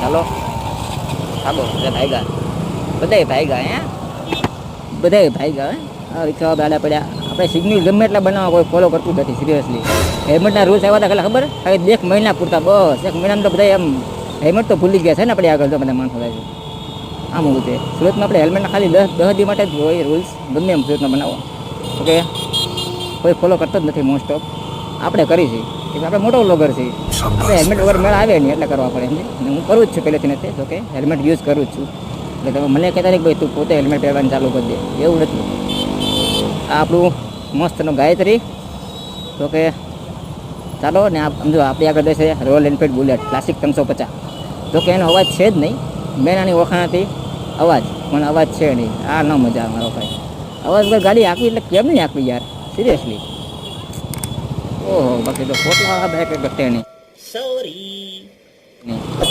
ચાલો ચાલો બધા ભાગ્યા બધાય ભાગ્યા હે બધાય ભાગ્યા હે આ રિક્ષા દાડા પડ્યા આપણે સિગ્નલ ગમે એટલા બનાવવા કોઈ ફોલો કરતું નથી સિરિયસલી હેલ્મેટના રૂલ્સ આવ્યા હતા ખાલી ખબર ખાલી 1 મહિના પૂરતા બસ 1 મહિનામાં તો બધા એમ હેલ્મેટ તો ભૂલી ગયા છે ને આપણે આગળ તો બધા માણસો થાય છે આમ એવું છે સુરતમાં આપણે હેલ્મેટના ખાલી 10 દી માટે જ હોય રૂલ્સ ગમે એમ સુરતમાં બનાવો ઓકે કોઈ ફોલો કરતો જ નથી મોસ્ટ ઓફ આપણે કરી છીએ કે આપણે મોટો વ્લોગર છીએ આપણે હેલ્મેટ વગર મેળ આવે નહીં એટલે કરવા પડે અને હું કરું જ છું પહેલેથી નથી ઓકે હેલ્મેટ યુઝ કરું જ છું એટલે તમે મને કહેતા નહીં કે ભાઈ તું પોતે હેલ્મેટ પહેરવાનું ચાલુ કરી દે એવું નથી આ આપણું મસ્તનો ગાયત્રી તો કે ચાલો ને સમજો આપણી આગળ દેશે રોયલ એનફિલ્ડ બુલેટ ક્લાસિક 350 જો કે એનો અવાજ છે જ નહીં મેન આની ઓળખાણ હતી અવાજ પણ અવાજ છે નહીં આ ન મજા મારો ભાઈ અવાજ વગર ગાડી આંકવી એટલે કેમ નહીં આંકવી યાર સિરિયસલી ઓહો બાકી તો ફોટો આ બે કે ગટ્ટે નહીં સોરી નહીં